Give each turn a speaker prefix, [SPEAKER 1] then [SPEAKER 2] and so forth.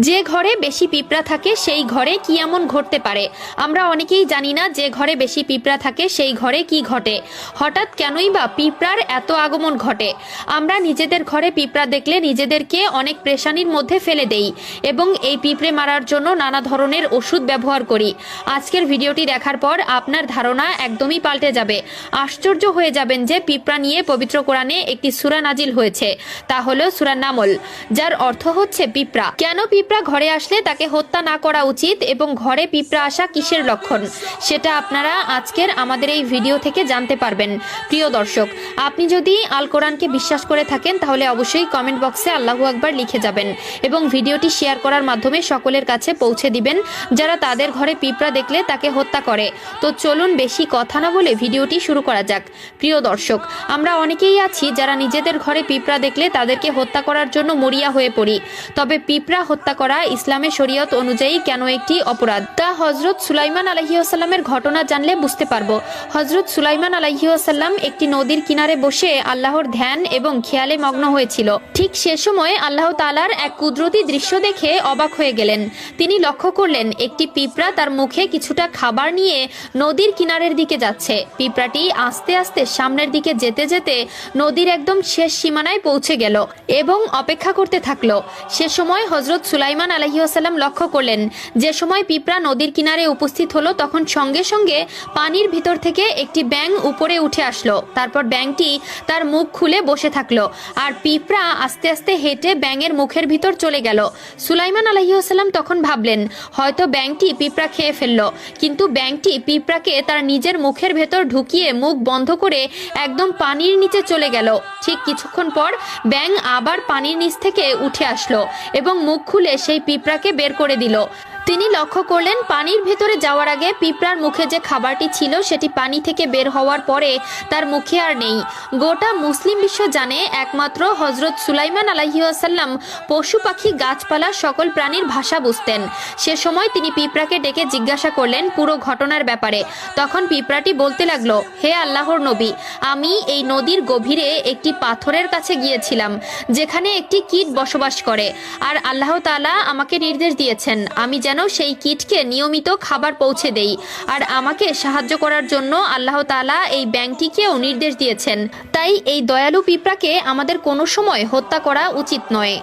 [SPEAKER 1] যে ঘরে বেশি পিঁপড়া থাকে সেই ঘরে কি এমন ঘটতে পারে? আমরা অনেকেই জানি না যে ঘরে বেশি পিঁপড়া থাকে সেই ঘরে কি ঘটে। হঠাৎ কেনই বা পিঁপড়ার এত আগমন ঘটে? আমরা নিজেদের ঘরে পিঁপড়া দেখলে নিজেদেরকে অনেক পেরেশানির মধ্যে ফেলে দেই এবং এই পিঁপড়ে মারার জন্য নানা ধরনের ওষুধ ব্যবহার করি। আজকের ভিডিওটি দেখার পর আপনার ধারণা একদমই পাল্টে যাবে। আশ্চর্য হয়ে যাবেন যে পিঁপড়া নিয়ে পবিত্র কোরআনে একটি সূরা নাজিল হয়েছে, তা হলো সূরা নামল, যার অর্থ হচ্ছে পিঁপড়া। কেন পিঁপড়া ঘরে আসলে তাকে হত্যা না করা উচিত এবং ঘরে পিঁপড়া আসা কিসের লক্ষণ, সেটা আপনারা আজকের আমাদের এই ভিডিও থেকে জানতে পারবেন। প্রিয় দর্শক, আপনি যদি আল কোরআনকে বিশ্বাস করে থাকেন তাহলে অবশ্যই কমেন্ট বক্সে আল্লাহু আকবার লিখে যাবেন এবং ভিডিওটি শেয়ার করার মাধ্যমে সকলের কাছে পৌঁছে দিবেন যারা তাদের ঘরে পিঁপড়া দেখলে তাকে হত্যা করে। তো চলুন বেশি কথা না বলে ভিডিওটি শুরু করা যাক। প্রিয় দর্শক, আমরা অনেকেই আছি যারা নিজেদের ঘরে পিঁপড়া দেখলে তাদেরকে হত্যা করার জন্য মরিয়া হয়ে পড়ি। তবে পিঁপড়া হত্যা করা ইসলামের শরীয়ত অনুযায়ী কেন একটি অপরাধ, তা হযরত সুলাইমান আলাইহিসসালামের ঘটনা জানলে বুঝতে পারবো। হযরত সুলাইমান আলাইহিসসালাম একটি নদীর কিনারে বসে আল্লাহর ধ্যান এবং খেয়ালে মগ্ন হয়েছিল। ঠিক সে সময় আল্লাহ তাআলার এক কুদরতি দৃশ্য দেখে অবাক হয়ে গেলেন। তিনি লক্ষ্য করলেন একটি পিঁপড়া তার মুখে কিছুটা খাবার নিয়ে নদীর কিনারের দিকে যাচ্ছে। পিঁপড়াটি আস্তে আস্তে সামনের দিকে যেতে যেতে নদীর একদম শেষ সীমানায় পৌঁছে গেল এবং অপেক্ষা করতে থাকলো। সে সময় হযরত সুলাইমান আলাইহিসসালাম লক্ষ্য করলেন যে সময় পিঁপড়া নদীর কিনারে উপস্থিত হলো তখন সঙ্গে সঙ্গে পানির ভিতর থেকে একটি ব্যাঙ উপরে উঠে আসলো। তারপর ব্যাঙটি তার মুখ খুলে বসে থাকলো আর পিঁপড়া আস্তে আস্তে হেঁটে ব্যাঙের মুখের ভিতর চলে গেল। সুলাইমান আলাইহিসসালাম তখন ভাবলেন হয়তো ব্যাঙটি পিঁপড়া খেয়ে ফেললো, কিন্তু ব্যাঙটি পিঁপড়াকে তার নিজের মুখের ভেতর ঢুকিয়ে মুখ বন্ধ করে একদম পানির নিচে চলে গেল। ঠিক কিছুক্ষণ পর ব্যাঙ আবার পানির নিচ থেকে উঠে আসলো এবং মুখ খুলে সেই পিঁপড়াকে বের করে দিল। তিনি লক্ষ্য করলেন পানির ভেতরে যাওয়ার আগে পিঁপড়ার মুখে যে খাবারটি ছিল সেটি পানি থেকে বের হওয়ার পরে তার মুখে আর নেই। গোটা মুসলিম বিশ্ব জানে একমাত্র হযরত সুলাইমান আলাইহিসসালাম পশু পাখি গাছপালা সকল প্রাণীর ভাষা বুঝতেন। সে সময় তিনি পিঁপড়াকে ডেকে জিজ্ঞাসা করলেন পুরো ঘটনার ব্যাপারে। তখন পিঁপড়াটি বলতে লাগলো, হে আল্লাহর নবী, আমি এই নদীর গভীরে একটি পাথরের কাছে গিয়েছিলাম যেখানে একটি কীট বসবাস করে, আর আল্লাহ তাআলা আমাকে নির্দেশ দিয়েছেন আমি যেন সেই কীটকে নিয়মিত খাবার পৌঁছে দেই, আর আমাকে সাহায্য করার জন্য আল্লাহ তাআলা এই ব্যাঙটিকেও নির্দেশ দিয়েছেন। তাই এই দয়ালু পিঁপড়াকে আমাদের কোনো সময় হত্যা করা উচিত নয়।